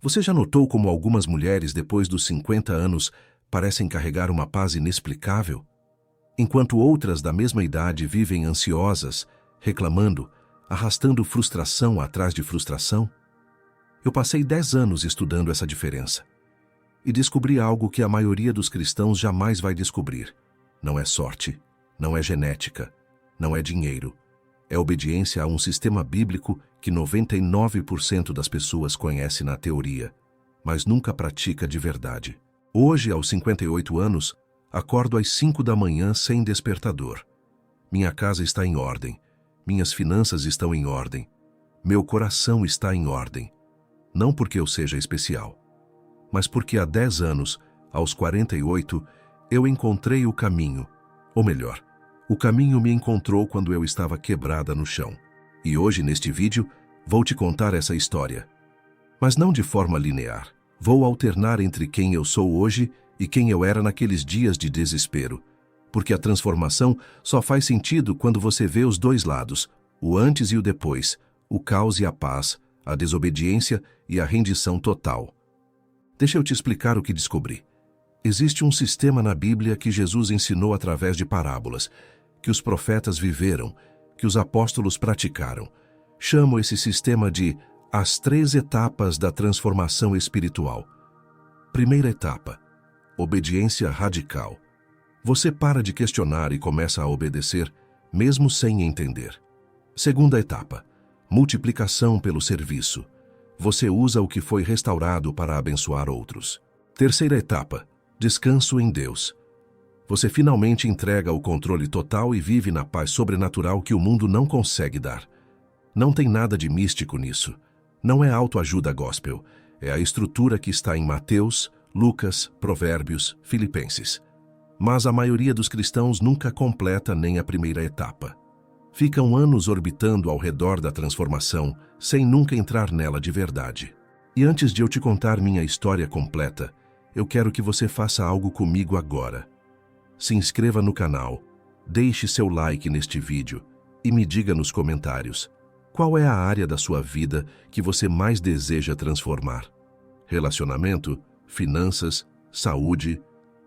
Você já notou como algumas mulheres, depois dos 50 anos, parecem carregar uma paz inexplicável? Enquanto outras da mesma idade vivem ansiosas, reclamando, arrastando frustração atrás de frustração? Eu passei 10 anos estudando essa diferença. E descobri algo que a maioria dos cristãos jamais vai descobrir. Não é sorte, não é genética, não é dinheiro. É obediência a um sistema bíblico que 99% das pessoas conhece na teoria, mas nunca pratica de verdade. Hoje, aos 58 anos, acordo às 5 da manhã sem despertador. Minha casa está em ordem, minhas finanças estão em ordem, meu coração está em ordem. Não porque eu seja especial, mas porque há 10 anos, aos 48, eu encontrei o caminho, ou melhor, o caminho me encontrou quando eu estava quebrada no chão. E hoje, neste vídeo, vou te contar essa história. Mas não de forma linear. Vou alternar entre quem eu sou hoje e quem eu era naqueles dias de desespero. Porque a transformação só faz sentido quando você vê os dois lados, o antes e o depois, o caos e a paz, a desobediência e a rendição total. Deixa eu te explicar o que descobri. Existe um sistema na Bíblia que Jesus ensinou através de parábolas, que os profetas viveram, que os apóstolos praticaram. Chamo esse sistema de as 3 etapas da transformação espiritual. Primeira etapa: obediência radical. Você para de questionar e começa a obedecer, mesmo sem entender. Segunda etapa: multiplicação pelo serviço. Você usa o que foi restaurado para abençoar outros. Terceira etapa: descanso em Deus. Você finalmente entrega o controle total e vive na paz sobrenatural que o mundo não consegue dar. Não tem nada de místico nisso. Não é autoajuda gospel. É a estrutura que está em Mateus, Lucas, Provérbios, Filipenses. Mas a maioria dos cristãos nunca completa nem a primeira etapa. Ficam anos orbitando ao redor da transformação, sem nunca entrar nela de verdade. E antes de eu te contar minha história completa, eu quero que você faça algo comigo agora. Se inscreva no canal, deixe seu like neste vídeo e me diga nos comentários qual é a área da sua vida que você mais deseja transformar. Relacionamento, finanças, saúde,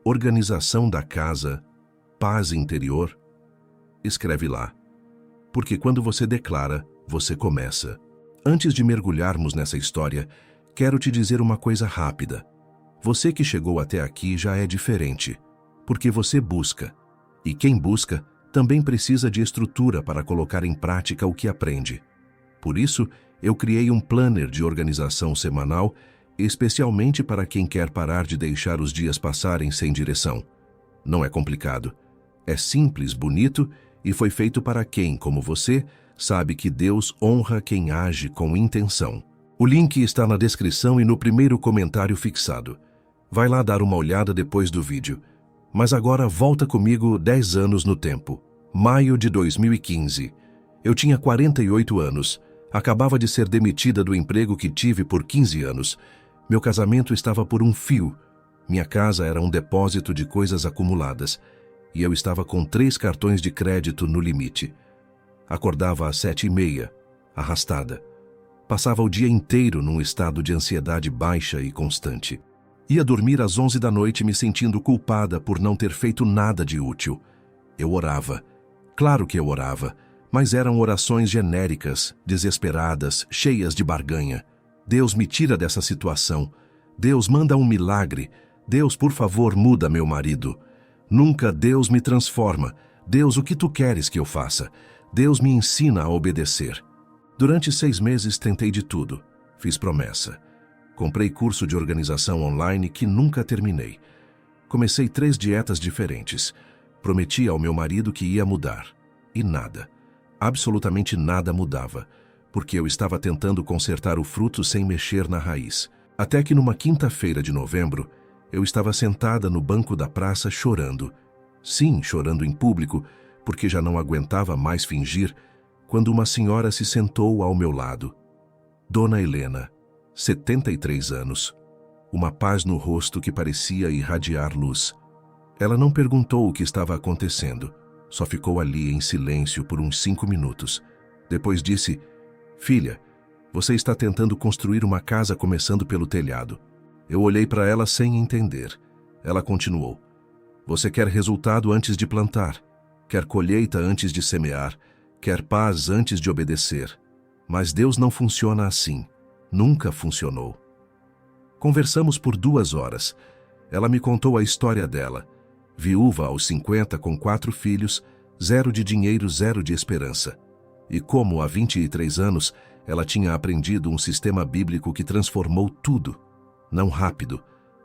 organização da casa, paz interior? Escreve lá, porque quando você declara, você começa. Antes de mergulharmos nessa história, quero te dizer uma coisa rápida. Você que chegou até aqui já é diferente. Porque você busca. E quem busca também precisa de estrutura para colocar em prática o que aprende. Por isso, eu criei um planner de organização semanal, especialmente para quem quer parar de deixar os dias passarem sem direção. Não é complicado. É simples, bonito e foi feito para quem, como você, sabe que Deus honra quem age com intenção. O link está na descrição e no primeiro comentário fixado. Vai lá dar uma olhada depois do vídeo. Mas agora volta comigo 10 anos no tempo. Maio de 2015. Eu tinha 48 anos. Acabava de ser demitida do emprego que tive por 15 anos. Meu casamento estava por um fio. Minha casa era um depósito de coisas acumuladas. E eu estava com 3 cartões de crédito no limite. Acordava às 7h30, arrastada. Passava o dia inteiro num estado de ansiedade baixa e constante. Ia dormir às 11 da noite me sentindo culpada por não ter feito nada de útil. Eu orava. Claro que eu orava, mas eram orações genéricas, desesperadas, cheias de barganha. Deus me tira dessa situação. Deus manda um milagre. Deus, por favor, muda meu marido. Nunca Deus me transforma. Deus, o que tu queres que eu faça? Deus me ensina a obedecer. Durante 6 meses tentei de tudo. Fiz promessa. Comprei curso de organização online que nunca terminei. Comecei 3 dietas diferentes. Prometi ao meu marido que ia mudar. E nada. Absolutamente nada mudava, porque eu estava tentando consertar o fruto sem mexer na raiz. Até que numa quinta-feira de novembro, eu estava sentada no banco da praça chorando. Sim, chorando em público, porque já não aguentava mais fingir, quando uma senhora se sentou ao meu lado. Dona Helena, 73 anos, uma paz no rosto que parecia irradiar luz. Ela não perguntou o que estava acontecendo, só ficou ali em silêncio por uns 5 minutos. Depois disse: "Filha, Você está tentando construir uma casa começando pelo telhado. Eu olhei para ela sem entender. Ela continuou. Você quer resultado antes de plantar, quer colheita antes de semear, quer paz antes de obedecer. Mas Deus não funciona assim. Nunca funcionou. Conversamos por 2 horas. Ela me contou a história dela. Viúva aos 50 com 4 filhos, 0 de dinheiro, 0 de esperança. E como há 23 anos, ela tinha aprendido um sistema bíblico que transformou tudo. Não rápido,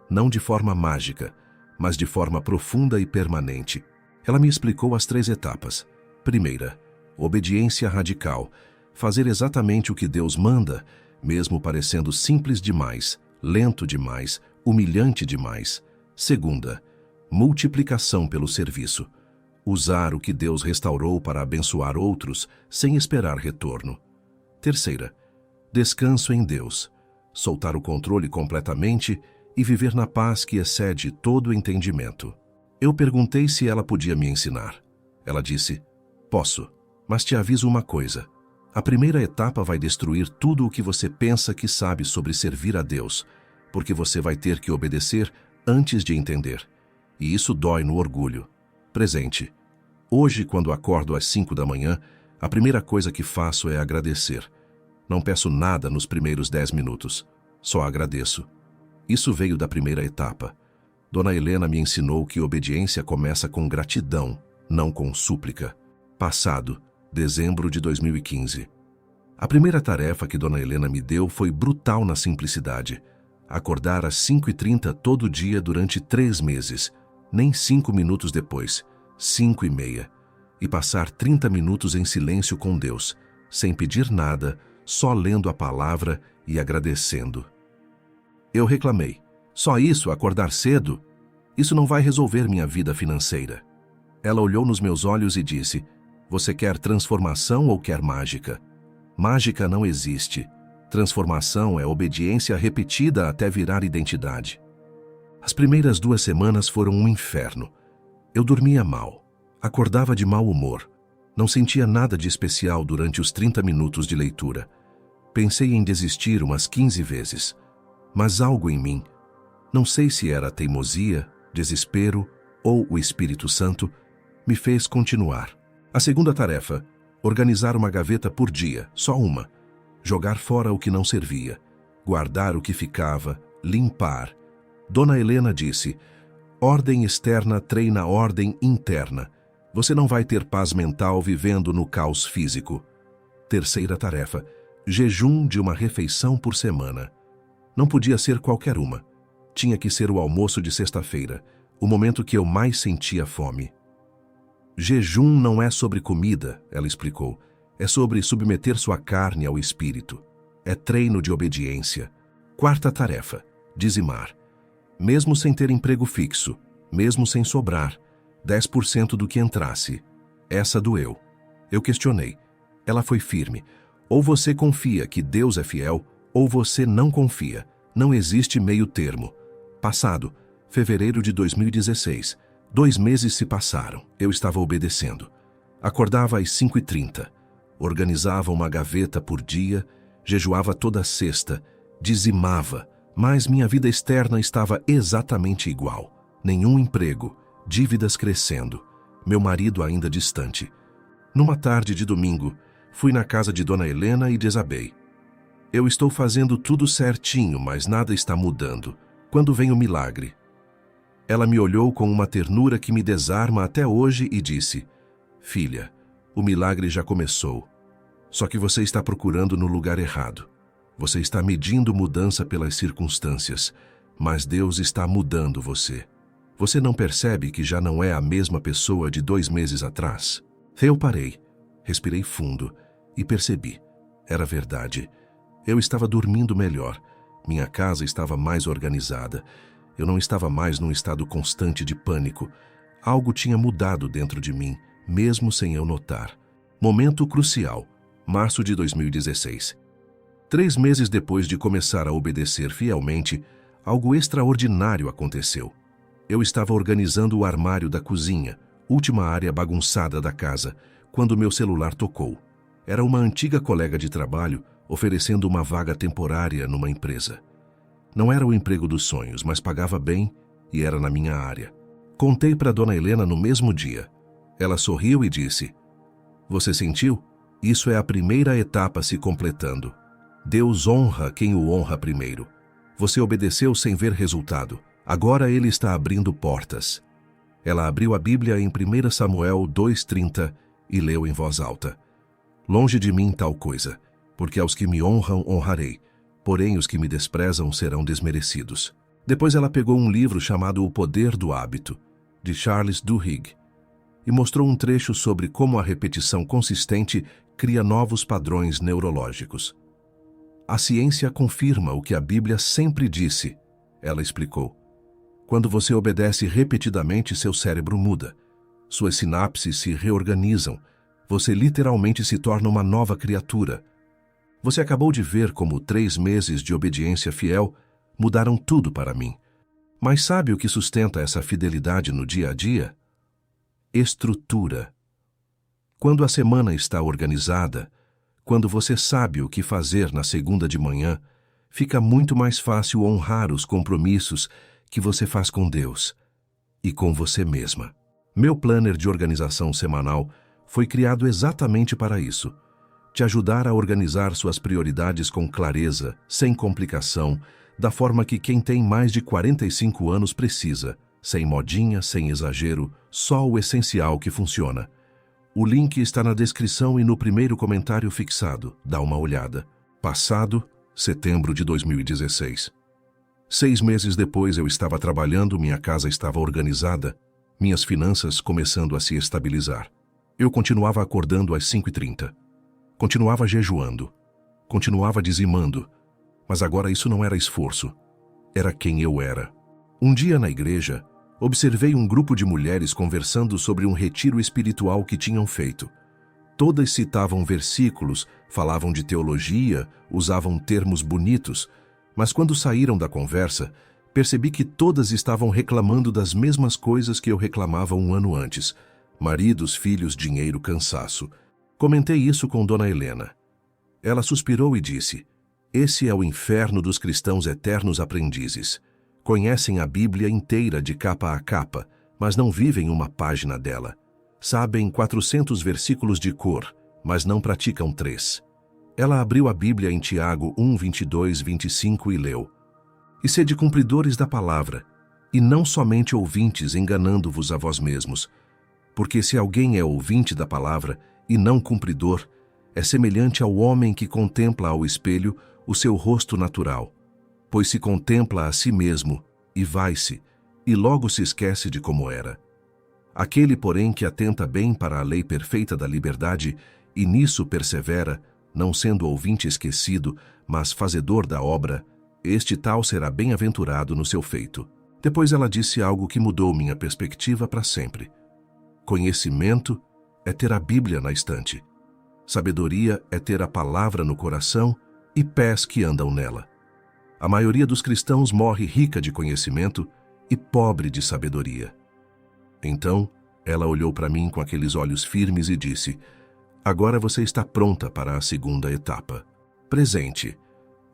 não de forma mágica, mas de forma profunda e permanente. Ela me explicou as 3 etapas. Primeira, obediência radical. Fazer exatamente o que Deus manda, mesmo parecendo simples demais, lento demais, humilhante demais. Segunda, multiplicação pelo serviço. Usar o que Deus restaurou para abençoar outros, sem esperar retorno. Terceira, descanso em Deus. Soltar o controle completamente e viver na paz que excede todo entendimento. Eu perguntei se ela podia me ensinar. Ela disse, posso, mas te aviso uma coisa. A primeira etapa vai destruir tudo o que você pensa que sabe sobre servir a Deus, porque você vai ter que obedecer antes de entender. E isso dói no orgulho. Presente. Hoje, quando acordo às 5 da manhã, a primeira coisa que faço é agradecer. Não peço nada nos primeiros 10 minutos. Só agradeço. Isso veio da primeira etapa. Dona Helena me ensinou que obediência começa com gratidão, não com súplica. Passado, dezembro de 2015. A primeira tarefa que Dona Helena me deu foi brutal na simplicidade. Acordar às 5h30 todo dia durante 3 meses, nem 5 minutos depois, 5h30, e passar 30 minutos em silêncio com Deus, sem pedir nada, só lendo a palavra e agradecendo. Eu reclamei. Só isso, acordar cedo? Isso não vai resolver minha vida financeira. Ela olhou nos meus olhos e disse, você quer transformação ou quer mágica? Mágica não existe. Transformação é obediência repetida até virar identidade. As primeiras 2 semanas foram um inferno. Eu dormia mal, acordava de mau humor, não sentia nada de especial durante os 30 minutos de leitura. Pensei em desistir umas 15 vezes, mas algo em mim, não sei se era teimosia, desespero ou o Espírito Santo, me fez continuar. A segunda tarefa, organizar uma gaveta por dia, só uma. Jogar fora o que não servia, guardar o que ficava, limpar. Dona Helena disse, ordem externa treina ordem interna. Você não vai ter paz mental vivendo no caos físico. Terceira tarefa, jejum de uma refeição por semana. Não podia ser qualquer uma. Tinha que ser o almoço de sexta-feira, o momento que eu mais sentia fome. Jejum não é sobre comida, ela explicou. É sobre submeter sua carne ao espírito. É treino de obediência. Quarta tarefa, dizimar. Mesmo sem ter emprego fixo, mesmo sem sobrar, 10% do que entrasse. Essa doeu. Eu questionei. Ela foi firme. Ou você confia que Deus é fiel, ou você não confia. Não existe meio termo. Passado, fevereiro de 2016. 2 meses se passaram. Eu estava obedecendo. Acordava às 5h30. Organizava uma gaveta por dia, jejuava toda sexta, dizimava, mas minha vida externa estava exatamente igual. Nenhum emprego, dívidas crescendo, meu marido ainda distante. Numa tarde de domingo, fui na casa de Dona Helena e desabei. Eu estou fazendo tudo certinho, mas nada está mudando. Quando vem o milagre? Ela me olhou com uma ternura que me desarma até hoje e disse, filha, o milagre já começou. Só que você está procurando no lugar errado. Você está medindo mudança pelas circunstâncias, mas Deus está mudando você. Você não percebe que já não é a mesma pessoa de 2 meses atrás? Eu parei, respirei fundo e percebi. Era verdade. Eu estava dormindo melhor. Minha casa estava mais organizada. Eu não estava mais num estado constante de pânico. Algo tinha mudado dentro de mim, mesmo sem eu notar. Momento crucial. Março de 2016. 3 meses depois de começar a obedecer fielmente, algo extraordinário aconteceu. Eu estava organizando o armário da cozinha, última área bagunçada da casa, quando meu celular tocou. Era uma antiga colega de trabalho, oferecendo uma vaga temporária numa empresa. Não era o emprego dos sonhos, mas pagava bem e era na minha área. Contei para Dona Helena no mesmo dia. Ela sorriu e disse: "Você sentiu? Isso é a primeira etapa se completando. Deus honra quem o honra primeiro. Você obedeceu sem ver resultado. Agora Ele está abrindo portas." Ela abriu a Bíblia em 1 Samuel 2:30 e leu em voz alta: "Longe de mim tal coisa, porque aos que me honram honrarei, porém os que me desprezam serão desmerecidos." Depois ela pegou um livro chamado O Poder do Hábito, de Charles Duhigg, e mostrou um trecho sobre como a repetição consistente cria novos padrões neurológicos. "A ciência confirma o que a Bíblia sempre disse", ela explicou. "Quando você obedece repetidamente, seu cérebro muda. Suas sinapses se reorganizam. Você literalmente se torna uma nova criatura. Você acabou de ver como 3 meses de obediência fiel mudaram tudo para mim. Mas sabe o que sustenta essa fidelidade no dia a dia? Estrutura. Quando a semana está organizada, quando você sabe o que fazer na segunda de manhã, fica muito mais fácil honrar os compromissos que você faz com Deus e com você mesma. Meu planner de organização semanal foi criado exatamente para isso: te ajudar a organizar suas prioridades com clareza, sem complicação, da forma que quem tem mais de 45 anos precisa, sem modinha, sem exagero, só o essencial que funciona. O link está na descrição e no primeiro comentário fixado. Dá uma olhada. Passado, setembro de 2016. 6 meses depois eu estava trabalhando, minha casa estava organizada, minhas finanças começando a se estabilizar. Eu continuava acordando às 5h30. Continuava jejuando. Continuava dizimando. Mas agora isso não era esforço. Era quem eu era. Um dia na igreja, observei um grupo de mulheres conversando sobre um retiro espiritual que tinham feito. Todas citavam versículos, falavam de teologia, usavam termos bonitos, mas quando saíram da conversa, percebi que todas estavam reclamando das mesmas coisas que eu reclamava um ano antes: maridos, filhos, dinheiro, cansaço. Comentei isso com Dona Helena. Ela suspirou e disse: "Esse é o inferno dos cristãos eternos aprendizes. Conhecem a Bíblia inteira de capa a capa, mas não vivem uma página dela. Sabem 400 versículos de cor, mas não praticam 3. Ela abriu a Bíblia em Tiago 1, 22, 25 e leu: "E sede cumpridores da palavra, e não somente ouvintes, enganando-vos a vós mesmos. Porque se alguém é ouvinte da palavra e não cumpridor, é semelhante ao homem que contempla ao espelho o seu rosto natural, pois se contempla a si mesmo e vai-se, e logo se esquece de como era. Aquele, porém, que atenta bem para a lei perfeita da liberdade e nisso persevera, não sendo ouvinte esquecido, mas fazedor da obra, este tal será bem-aventurado no seu feito." Depois ela disse algo que mudou minha perspectiva para sempre. Conhecimento é ter a Bíblia na estante. Sabedoria é ter a palavra no coração e pés que andam nela. A maioria dos cristãos morre rica de conhecimento e pobre de sabedoria. Então, ela olhou para mim com aqueles olhos firmes e disse: "Agora você está pronta para a segunda etapa. Presente.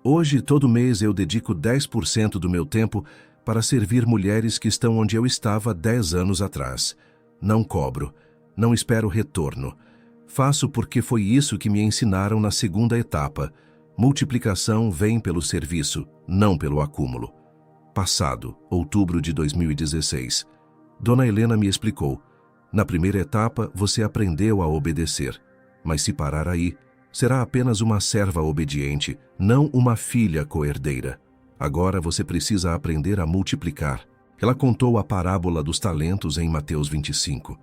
Hoje, todo mês, eu dedico 10% do meu tempo para servir mulheres que estão onde eu estava 10 anos atrás. Não cobro, não espero retorno. Faço porque foi isso que me ensinaram na segunda etapa. Multiplicação vem pelo serviço, não pelo acúmulo." Passado, outubro de 2016. Dona Helena me explicou: "Na primeira etapa, você aprendeu a obedecer. Mas se parar aí, será apenas uma serva obediente, não uma filha coerdeira. Agora você precisa aprender a multiplicar." Ela contou a parábola dos talentos em Mateus 25.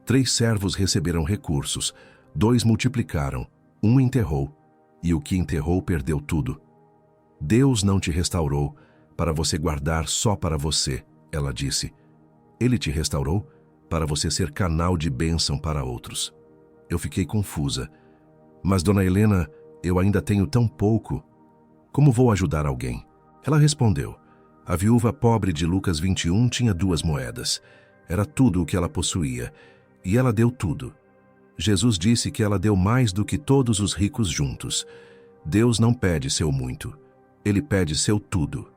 3 servos receberam recursos, 2 multiplicaram, 1 enterrou, e o que enterrou perdeu tudo. "Deus não te restaurou para você guardar só para você", ela disse. "Ele te restaurou para você ser canal de bênção para outros." Eu fiquei confusa. "Mas, Dona Helena, eu ainda tenho tão pouco. Como vou ajudar alguém?" Ela respondeu: "A viúva pobre de Lucas 21 tinha 2 moedas. Era tudo o que ela possuía, e ela deu tudo. Jesus disse que ela deu mais do que todos os ricos juntos. Deus não pede seu muito, Ele pede seu tudo.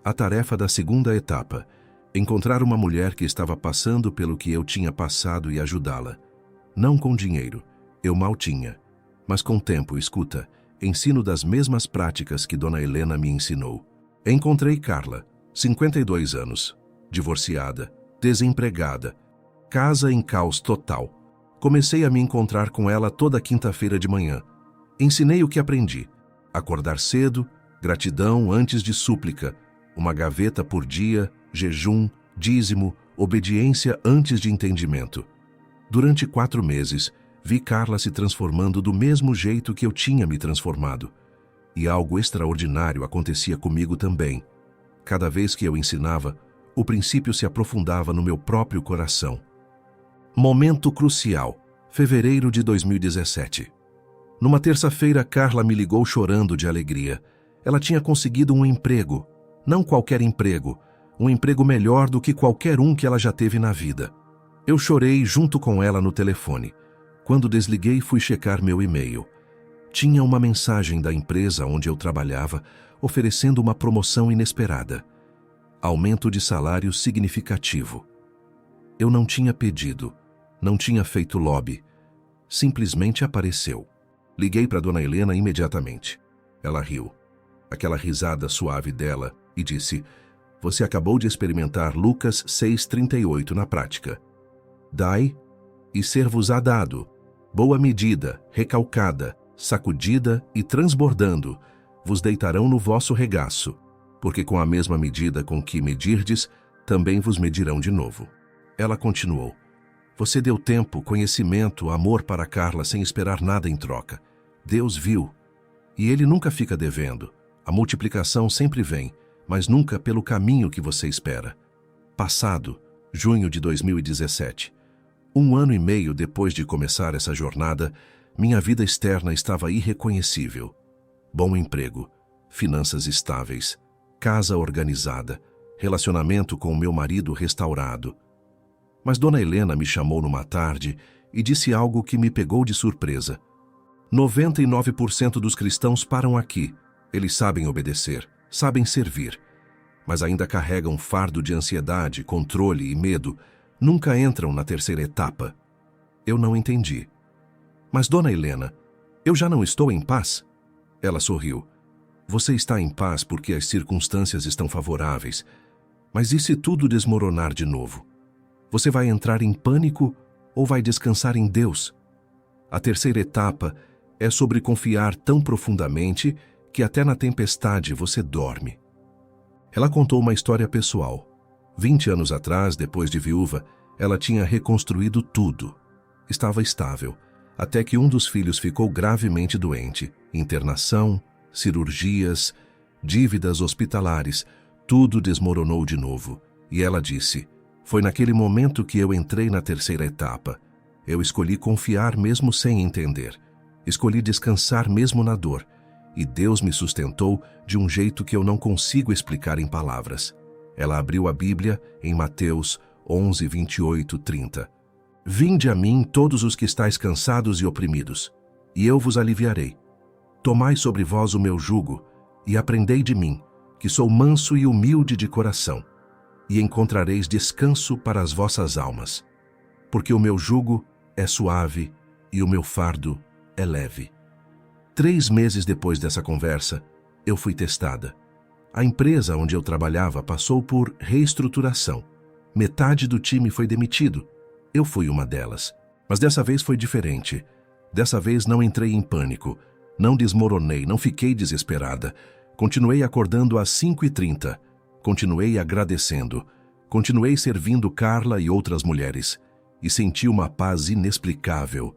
A tarefa da segunda etapa: encontrar uma mulher que estava passando pelo que eu tinha passado e ajudá-la. Não com dinheiro, eu mal tinha, mas com tempo, escuta, ensino das mesmas práticas que Dona Helena me ensinou. Encontrei Carla, 52 anos, divorciada, desempregada, casa em caos total. Comecei a me encontrar com ela toda quinta-feira de manhã. Ensinei o que aprendi: acordar cedo, gratidão antes de súplica, uma gaveta por dia, jejum, dízimo, obediência antes de entendimento. Durante 4 meses, vi Carla se transformando do mesmo jeito que eu tinha me transformado. E algo extraordinário acontecia comigo também. Cada vez que eu ensinava, o princípio se aprofundava no meu próprio coração. Momento crucial, fevereiro de 2017. Numa terça-feira, Carla me ligou chorando de alegria. Ela tinha conseguido um emprego, não qualquer emprego, um emprego melhor do que qualquer um que ela já teve na vida. Eu chorei junto com ela no telefone. Quando desliguei, fui checar meu e-mail. Tinha uma mensagem da empresa onde eu trabalhava, oferecendo uma promoção inesperada. Aumento de salário significativo. Eu não tinha pedido, não tinha feito lobby. Simplesmente apareceu. Liguei para Dona Helena imediatamente. Ela riu. Aquela risada suave dela, e disse: "Você acabou de experimentar Lucas 6,38 na prática. Dai, e ser-vos-á dado. Boa medida, recalcada, sacudida e transbordando, vos deitarão no vosso regaço, porque com a mesma medida com que medirdes, também vos medirão de novo." Ela continuou: "Você deu tempo, conhecimento, amor para Carla sem esperar nada em troca. Deus viu. E Ele nunca fica devendo. A multiplicação sempre vem, mas nunca pelo caminho que você espera." Passado, junho de 2017. 1 ano e meio depois de começar essa jornada, minha vida externa estava irreconhecível. Bom emprego, finanças estáveis, casa organizada, relacionamento com o meu marido restaurado. Mas Dona Helena me chamou numa tarde e disse algo que me pegou de surpresa. 99% dos cristãos param aqui. Eles sabem obedecer, sabem servir, mas ainda carregam fardo de ansiedade, controle e medo. Nunca entram na terceira etapa. Eu não entendi. "Mas, Dona Helena, eu já não estou em paz?" Ela sorriu. "Você está em paz porque as circunstâncias estão favoráveis. Mas e se tudo desmoronar de novo? Você vai entrar em pânico ou vai descansar em Deus? A terceira etapa é sobre confiar tão profundamente que até na tempestade você dorme." Ela contou uma história pessoal. 20 anos atrás, depois de viúva, ela tinha reconstruído tudo. Estava estável, até que um dos filhos ficou gravemente doente. Internação, cirurgias, dívidas hospitalares, tudo desmoronou de novo. E ela disse: "Foi naquele momento que eu entrei na terceira etapa. Eu escolhi confiar mesmo sem entender. Escolhi descansar mesmo na dor. E Deus me sustentou de um jeito que eu não consigo explicar em palavras." Ela abriu a Bíblia em Mateus 11, 28, 30. "Vinde a mim todos os que estáis cansados e oprimidos, e eu vos aliviarei. Tomai sobre vós o meu jugo, e aprendei de mim, que sou manso e humilde de coração, e encontrareis descanso para as vossas almas. Porque o meu jugo é suave e o meu fardo é leve." 3 meses depois dessa conversa, eu fui testada. A empresa onde eu trabalhava passou por reestruturação. Metade do time foi demitido. Eu fui uma delas. Mas dessa vez foi diferente. Dessa vez não entrei em pânico. Não desmoronei, não fiquei desesperada. Continuei acordando às 5h30. Continuei agradecendo. Continuei servindo Carla e outras mulheres. E senti uma paz inexplicável.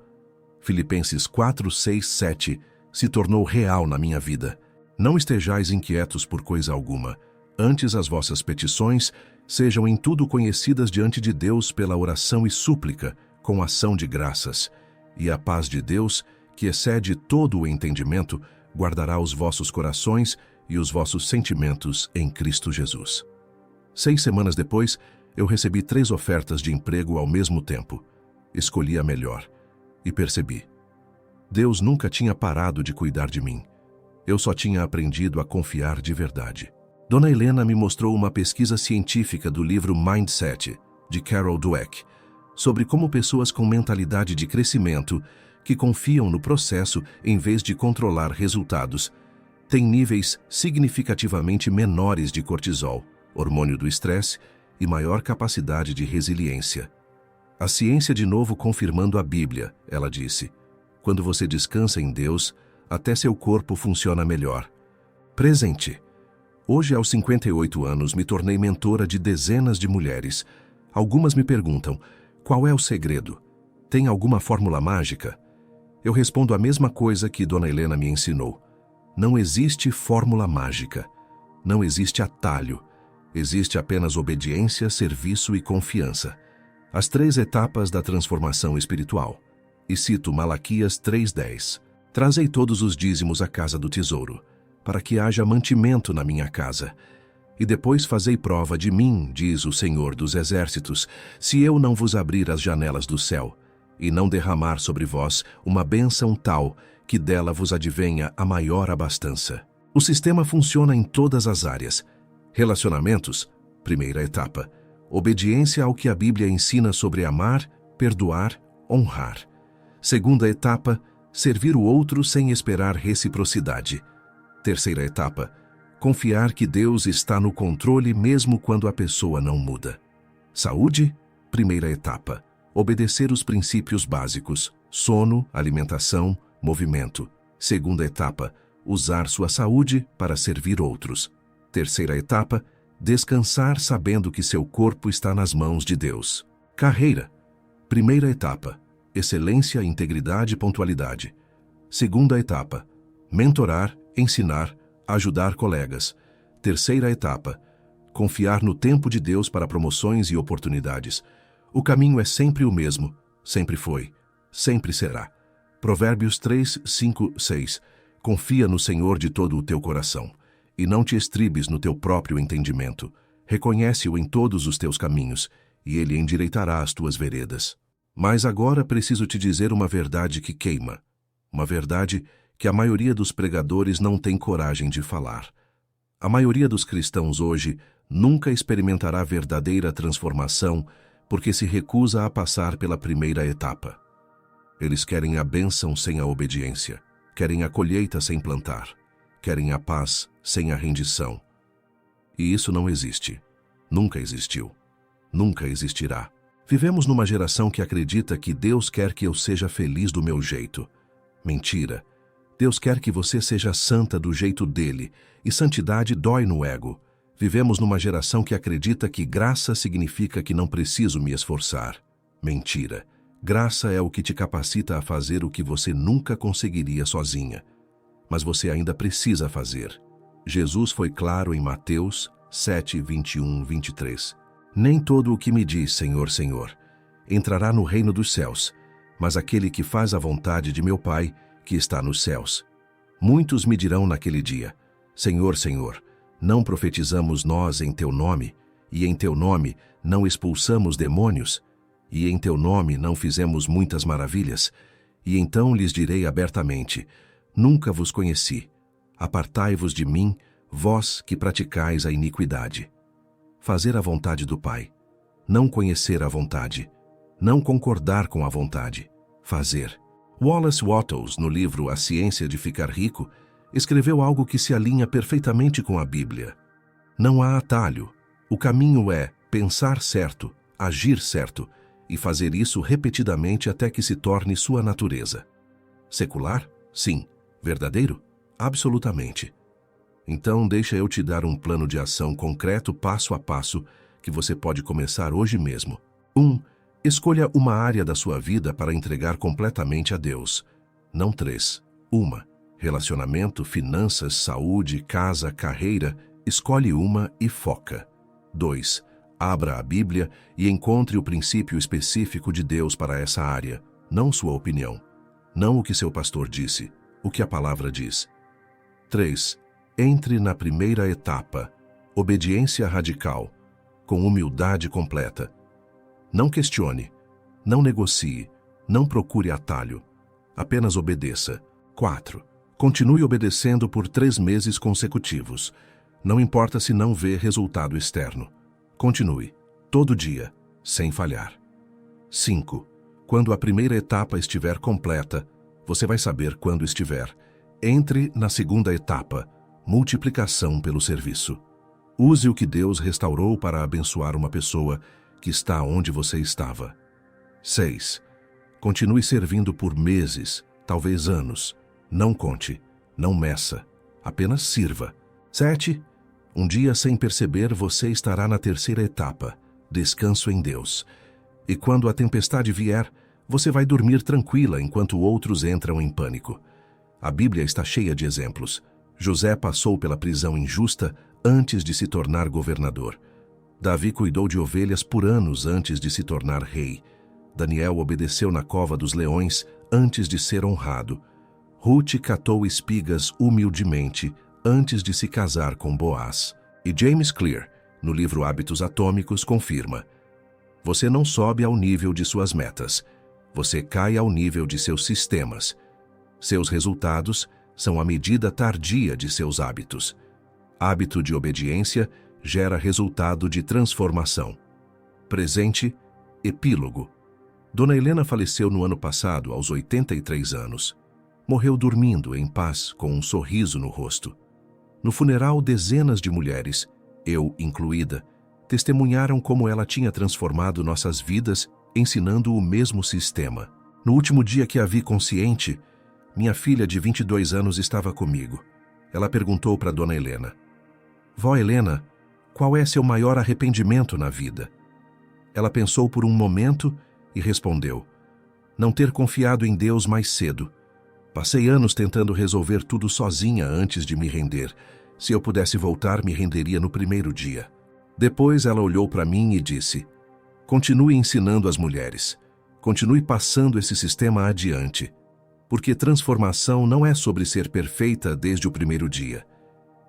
Filipenses 4, 6, 7 se tornou real na minha vida. "Não estejais inquietos por coisa alguma. Antes as vossas petições sejam em tudo conhecidas diante de Deus pela oração e súplica, com ação de graças. E a paz de Deus, que excede todo o entendimento, guardará os vossos corações e os vossos sentimentos em Cristo Jesus." 6 semanas depois, eu recebi 3 ofertas de emprego ao mesmo tempo. Escolhi a melhor e percebi: Deus nunca tinha parado de cuidar de mim. Eu só tinha aprendido a confiar de verdade. Dona Helena me mostrou uma pesquisa científica do livro Mindset, de Carol Dweck, sobre como pessoas com mentalidade de crescimento, que confiam no processo em vez de controlar resultados, têm níveis significativamente menores de cortisol, hormônio do estresse, e maior capacidade de resiliência. A ciência de novo confirmando a Bíblia, ela disse. Quando você descansa em Deus, até seu corpo funciona melhor. Presente. Hoje, aos 58 anos, me tornei mentora de dezenas de mulheres. Algumas me perguntam, qual é o segredo? Tem alguma fórmula mágica? Eu respondo a mesma coisa que Dona Helena me ensinou. Não existe fórmula mágica. Não existe atalho. Existe apenas obediência, serviço e confiança. As 3 etapas da transformação espiritual. E cito Malaquias 3:10. Trazei todos os dízimos à casa do tesouro, para que haja mantimento na minha casa. E depois fazei prova de mim, diz o Senhor dos Exércitos, se eu não vos abrir as janelas do céu, e não derramar sobre vós uma bênção tal, que dela vos advenha a maior abastança. O sistema funciona em todas as áreas. Relacionamentos, primeira etapa. Obediência ao que a Bíblia ensina sobre amar, perdoar, honrar. Segunda etapa, servir o outro sem esperar reciprocidade. Terceira etapa, confiar que Deus está no controle mesmo quando a pessoa não muda. Saúde, primeira etapa, obedecer os princípios básicos, sono, alimentação, movimento. Segunda etapa, usar sua saúde para servir outros. Terceira etapa, descansar sabendo que seu corpo está nas mãos de Deus. Carreira. Primeira etapa, excelência, integridade e pontualidade. Segunda etapa, mentorar, ensinar, ajudar colegas. Terceira etapa, confiar no tempo de Deus para promoções e oportunidades. O caminho é sempre o mesmo, sempre foi, sempre será. Provérbios 3, 5, 6. Confia no Senhor de todo o teu coração, e não te estribes no teu próprio entendimento. Reconhece-o em todos os teus caminhos, e ele endireitará as tuas veredas. Mas agora preciso te dizer uma verdade que queima. Uma verdade que a maioria dos pregadores não tem coragem de falar. A maioria dos cristãos hoje nunca experimentará verdadeira transformação porque se recusa a passar pela primeira etapa. Eles querem a bênção sem a obediência, querem a colheita sem plantar, querem a paz sem a rendição. E isso não existe. Nunca existiu. Nunca existirá. Vivemos numa geração que acredita que Deus quer que eu seja feliz do meu jeito. Mentira. Deus quer que você seja santa do jeito dele, e santidade dói no ego. Vivemos numa geração que acredita que graça significa que não preciso me esforçar. Mentira. Graça é o que te capacita a fazer o que você nunca conseguiria sozinha. Mas você ainda precisa fazer. Jesus foi claro em Mateus 7, 21, 23. Nem todo o que me diz Senhor, Senhor, entrará no reino dos céus, mas aquele que faz a vontade de meu Pai, que está nos céus. Muitos me dirão naquele dia, Senhor, Senhor, não profetizamos nós em teu nome, e em teu nome não expulsamos demônios, e em teu nome não fizemos muitas maravilhas? E então lhes direi abertamente, nunca vos conheci. Apartai-vos de mim, vós que praticais a iniquidade. Fazer a vontade do Pai. Não conhecer a vontade. Não concordar com a vontade. Fazer. Wallace Wattles, no livro A Ciência de Ficar Rico, escreveu algo que se alinha perfeitamente com a Bíblia. Não há atalho. O caminho é pensar certo, agir certo, e fazer isso repetidamente até que se torne sua natureza. Secular? Sim. Verdadeiro? Absolutamente. Então, deixa eu te dar um plano de ação concreto passo a passo que você pode começar hoje mesmo. 1. Escolha uma área da sua vida para entregar completamente a Deus. Não 3. 1. Relacionamento, finanças, saúde, casa, carreira. Escolhe uma e foca. 2. Abra a Bíblia e encontre o princípio específico de Deus para essa área, não sua opinião. Não o que seu pastor disse, o que a palavra diz. 3. Entre na primeira etapa, obediência radical, com humildade completa. Não questione, não negocie, não procure atalho, apenas obedeça. 4. Continue obedecendo por 3 meses consecutivos. Não importa se não vê resultado externo. Continue, todo dia, sem falhar. 5. Quando a primeira etapa estiver completa, você vai saber quando estiver. Entre na segunda etapa, multiplicação pelo serviço. Use o que Deus restaurou para abençoar uma pessoa que está onde você estava. 6. Continue servindo por meses, talvez anos. Não conte, não meça, apenas sirva. 7. Um dia, sem perceber, você estará na terceira etapa, descanso em Deus. E quando a tempestade vier, você vai dormir tranquila enquanto outros entram em pânico. A Bíblia está cheia de exemplos. José passou pela prisão injusta antes de se tornar governador. Davi cuidou de ovelhas por anos antes de se tornar rei. Daniel obedeceu na cova dos leões antes de ser honrado. Ruth catou espigas humildemente antes de se casar com Boaz. E James Clear, no livro Hábitos Atômicos, confirma: você não sobe ao nível de suas metas, você cai ao nível de seus sistemas. Seus resultados são a medida tardia de seus hábitos. Hábito de obediência gera resultado de transformação. Presente, epílogo. Dona Helena faleceu no ano passado, aos 83 anos. Morreu dormindo em paz, com um sorriso no rosto. No funeral, dezenas de mulheres, eu incluída, testemunharam como ela tinha transformado nossas vidas, ensinando o mesmo sistema. No último dia que a vi consciente, minha filha de 22 anos estava comigo. Ela perguntou para Dona Helena: Vó Helena, qual é seu maior arrependimento na vida? Ela pensou por um momento e respondeu: não ter confiado em Deus mais cedo. Passei anos tentando resolver tudo sozinha antes de me render. Se eu pudesse voltar, me renderia no primeiro dia. Depois ela olhou para mim e disse: continue ensinando as mulheres. Continue passando esse sistema adiante. Porque transformação não é sobre ser perfeita desde o primeiro dia.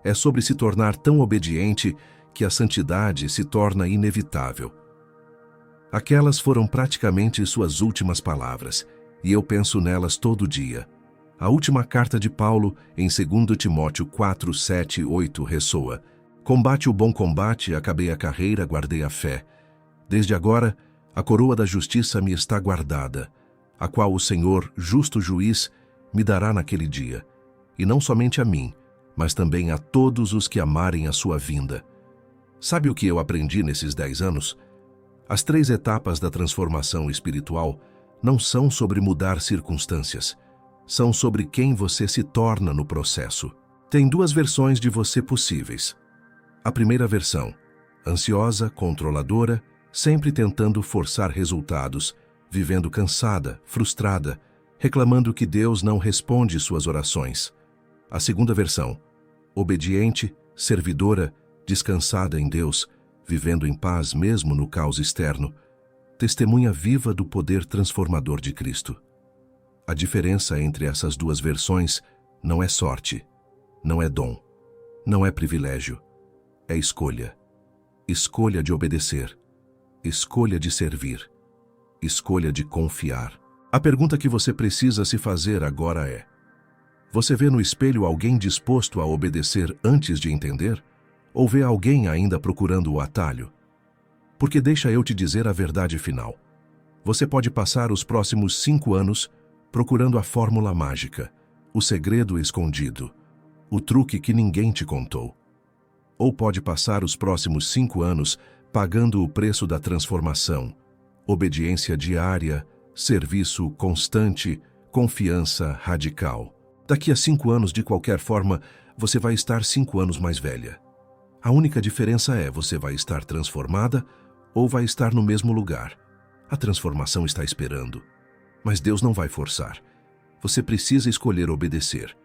É sobre se tornar tão obediente que a santidade se torna inevitável. Aquelas foram praticamente suas últimas palavras, e eu penso nelas todo dia. A última carta de Paulo, em 2 Timóteo 4, 7 e 8, ressoa: combate o bom combate, acabei a carreira, guardei a fé. Desde agora, a coroa da justiça me está guardada, a qual o Senhor, justo juiz, me dará naquele dia, e não somente a mim, mas também a todos os que amarem a sua vinda. Sabe o que eu aprendi nesses 10 anos? As 3 etapas da transformação espiritual não são sobre mudar circunstâncias, são sobre quem você se torna no processo. Tem 2 versões de você possíveis. A primeira versão, ansiosa, controladora, sempre tentando forçar resultados, vivendo cansada, frustrada, reclamando que Deus não responde suas orações. A segunda versão, obediente, servidora, descansada em Deus, vivendo em paz mesmo no caos externo, testemunha viva do poder transformador de Cristo. A diferença entre essas 2 versões não é sorte, não é dom, não é privilégio, é escolha. Escolha de obedecer, escolha de servir, escolha de confiar. A pergunta que você precisa se fazer agora é: você vê no espelho alguém disposto a obedecer antes de entender? Ou vê alguém ainda procurando o atalho? Porque deixa eu te dizer a verdade final. Você pode passar os próximos 5 anos procurando a fórmula mágica, o segredo escondido, o truque que ninguém te contou. Ou pode passar os próximos 5 anos pagando o preço da transformação, obediência diária, serviço constante, confiança radical. Daqui a 5 anos, de qualquer forma, você vai estar 5 anos mais velha. A única diferença é: você vai estar transformada ou vai estar no mesmo lugar. A transformação está esperando. Mas Deus não vai forçar. Você precisa escolher obedecer.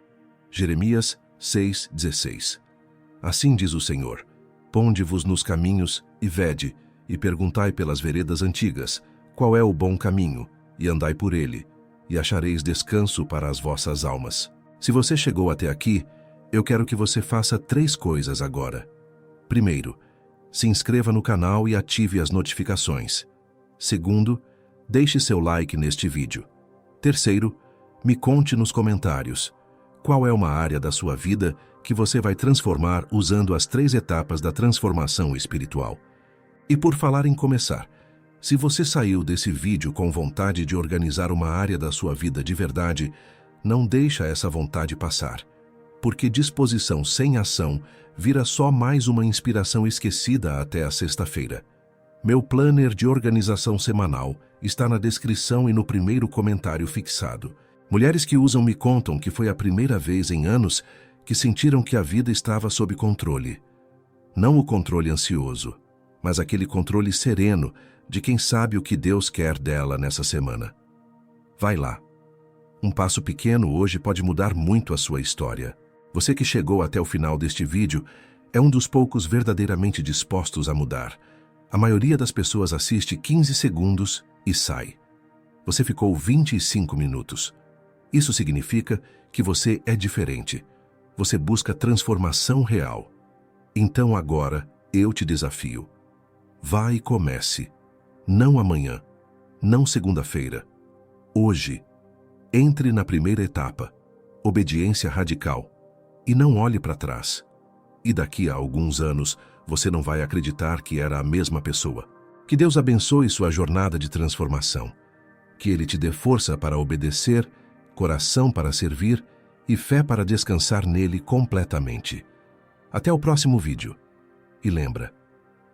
Jeremias 6:16. Assim diz o Senhor: ponde-vos nos caminhos e vede, e perguntai pelas veredas antigas, qual é o bom caminho, e andai por ele, e achareis descanso para as vossas almas. Se você chegou até aqui, eu quero que você faça 3 coisas agora. Primeiro, se inscreva no canal e ative as notificações. Segundo, deixe seu like neste vídeo. Terceiro, me conte nos comentários: qual é uma área da sua vida que você vai transformar usando as 3 etapas da transformação espiritual. E por falar em começar, se você saiu desse vídeo com vontade de organizar uma área da sua vida de verdade, não deixa essa vontade passar, porque disposição sem ação vira só mais uma inspiração esquecida até a sexta-feira. Meu planner de organização semanal está na descrição e no primeiro comentário fixado. Mulheres que usam me contam que foi a primeira vez em anos que sentiram que a vida estava sob controle. Não o controle ansioso, mas aquele controle sereno de quem sabe o que Deus quer dela nessa semana. Vai lá. Um passo pequeno hoje pode mudar muito a sua história. Você que chegou até o final deste vídeo é um dos poucos verdadeiramente dispostos a mudar. A maioria das pessoas assiste 15 segundos e sai. Você ficou 25 minutos. Isso significa que você é diferente. Você busca transformação real. Então agora eu te desafio. Vá e comece. Não amanhã, não segunda-feira. Hoje, entre na primeira etapa, obediência radical, e não olhe para trás. E daqui a alguns anos, você não vai acreditar que era a mesma pessoa. Que Deus abençoe sua jornada de transformação. Que Ele te dê força para obedecer, coração para servir e fé para descansar nele completamente. Até o próximo vídeo. E lembra,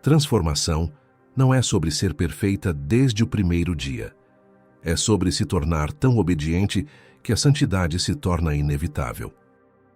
transformação não é sobre ser perfeita desde o primeiro dia. É sobre se tornar tão obediente que a santidade se torna inevitável.